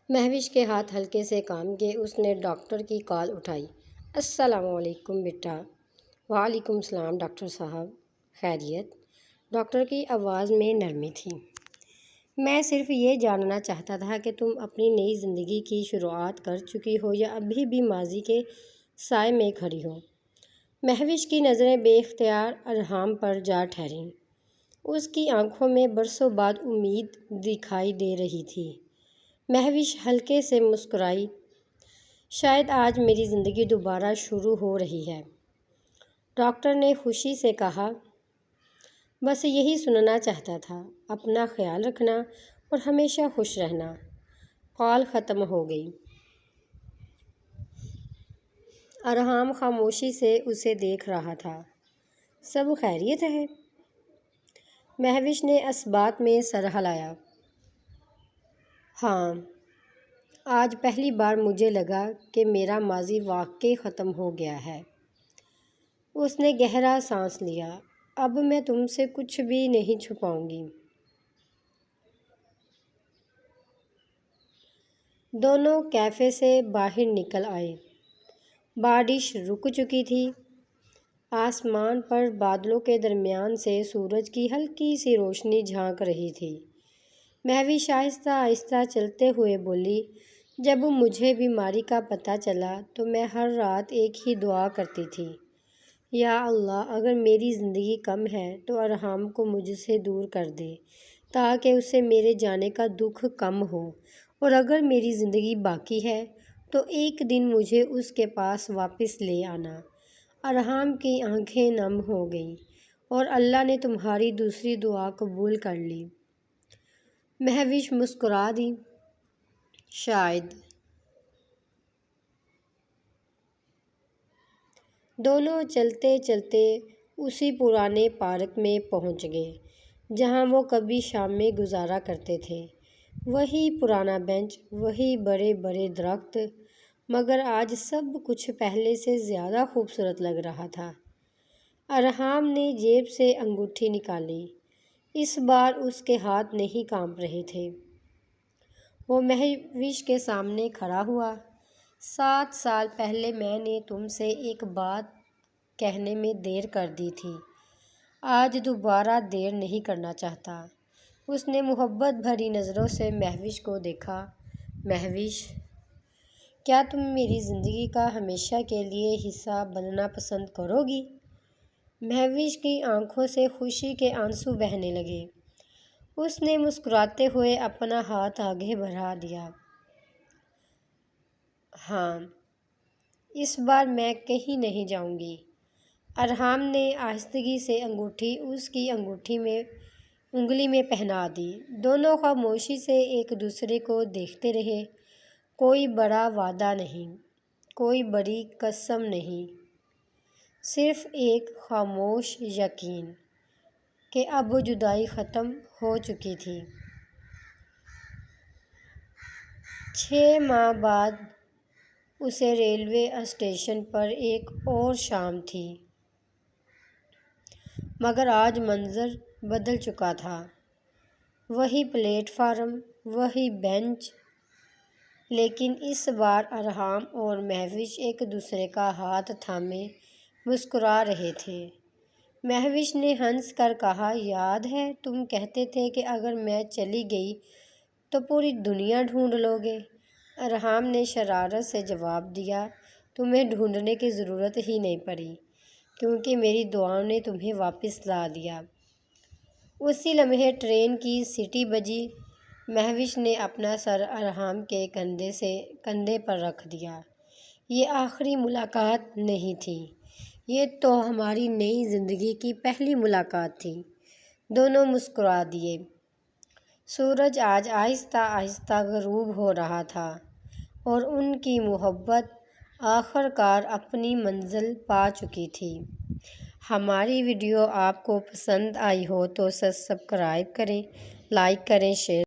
مہوش کے ہاتھ ہلکے سے کام کیے۔ اس نے ڈاکٹر کی کال اٹھائی۔ السلام علیکم بیٹا۔ وعلیکم السلام ڈاکٹر صاحب، خیریت؟ ڈاکٹر کی آواز میں نرمی تھی۔ میں صرف یہ جاننا چاہتا تھا کہ تم اپنی نئی زندگی کی شروعات کر چکی ہو یا ابھی بھی ماضی کے سائے میں کھڑی ہو۔ مہوش کی نظریں بے اختیار ارحام پر جا ٹھہریں۔ اس کی آنکھوں میں برسوں بعد امید دکھائی دے رہی تھی۔ مہوش ہلکے سے مسکرائی۔ شاید آج میری زندگی دوبارہ شروع ہو رہی ہے، ڈاکٹر نے خوشی سے کہا۔ بس یہی سننا چاہتا تھا۔ اپنا خیال رکھنا اور ہمیشہ خوش رہنا۔ کال ختم ہو گئی۔ ارحام خاموشی سے اسے دیکھ رہا تھا۔ سب خیریت ہے؟ مہوش نے اثبات میں سر ہلایا۔ ہاں، آج پہلی بار مجھے لگا کہ میرا ماضی واقعی ختم ہو گیا ہے۔ اس نے گہرا سانس لیا۔ اب میں تم سے کچھ بھی نہیں چھپاؤں گی۔ دونوں کیفے سے باہر نکل آئے۔ بارش رک چکی تھی۔ آسمان پر بادلوں کے درمیان سے سورج کی ہلکی سی روشنی جھانک رہی تھی۔ مہوش آہستہ آہستہ چلتے ہوئے بولی، جب مجھے بیماری کا پتہ چلا تو میں ہر رات ایک ہی دعا کرتی تھی، یا اللہ اگر میری زندگی کم ہے تو ارحام کو مجھ سے دور کر دے تاکہ اسے میرے جانے کا دکھ کم ہو، اور اگر میری زندگی باقی ہے تو ایک دن مجھے اس کے پاس واپس لے آنا۔ ارحام کی آنکھیں نم ہو گئیں، اور اللہ نے تمہاری دوسری دعا قبول کر لی۔ مہوش مسکرا دی۔ شاید۔ دونوں چلتے چلتے اسی پرانے پارک میں پہنچ گئے جہاں وہ کبھی شامیں گزارا کرتے تھے۔ وہی پرانا بینچ، وہی بڑے بڑے درخت، مگر آج سب کچھ پہلے سے زیادہ خوبصورت لگ رہا تھا۔ ارحام نے جیب سے انگوٹھی نکالی۔ اس بار اس کے ہاتھ نہیں کانپ رہے تھے۔ وہ مہوش کے سامنے کھڑا ہوا۔ 7 سال پہلے میں نے تم سے ایک بات کہنے میں دیر کر دی تھی۔ آج دوبارہ دیر نہیں کرنا چاہتا۔ اس نے محبت بھری نظروں سے مہوش کو دیکھا۔ مہوش، کیا تم میری زندگی کا ہمیشہ کے لیے حصہ بننا پسند کرو گی؟ مہوش کی آنکھوں سے خوشی کے آنسو بہنے لگے۔ اس نے مسکراتے ہوئے اپنا ہاتھ آگے بڑھا دیا۔ ہاں، اس بار میں کہیں نہیں جاؤں گی۔ ارحام نے آہستگی سے انگوٹھی اس کی انگلی میں پہنا دی۔ دونوں خاموشی سے ایک دوسرے کو دیکھتے رہے۔ کوئی بڑا وعدہ نہیں، کوئی بڑی قسم نہیں، صرف ایک خاموش یقین کہ اب جدائی ختم ہو چکی تھی۔ 6 ماہ بعد اسے ریلوے اسٹیشن پر ایک اور شام تھی، مگر آج منظر بدل چکا تھا۔ وہی پلیٹ فارم، وہی بینچ، لیکن اس بار ارحام اور مہوش ایک دوسرے کا ہاتھ تھامے مسکرا رہے تھے۔ مہوش نے ہنس کر کہا، یاد ہے تم کہتے تھے کہ اگر میں چلی گئی تو پوری دنیا ڈھونڈ لو گے؟ ارحام نے شرارت سے جواب دیا، تمہیں ڈھونڈنے کی ضرورت ہی نہیں پڑی، کیونکہ میری دعاؤں نے تمہیں واپس لا دیا۔ اسی لمحے ٹرین کی سیٹی بجی۔ مہوش نے اپنا سر ارحام کے کندھے پر رکھ دیا۔ یہ آخری ملاقات نہیں تھی، یہ تو ہماری نئی زندگی کی پہلی ملاقات تھی۔ دونوں مسکرا دیے۔ سورج آج آہستہ آہستہ غروب ہو رہا تھا، اور ان کی محبت آخر کار اپنی منزل پا چکی تھی۔ ہماری ویڈیو آپ کو پسند آئی ہو تو سبسکرائب کریں، لائک کریں، شیئر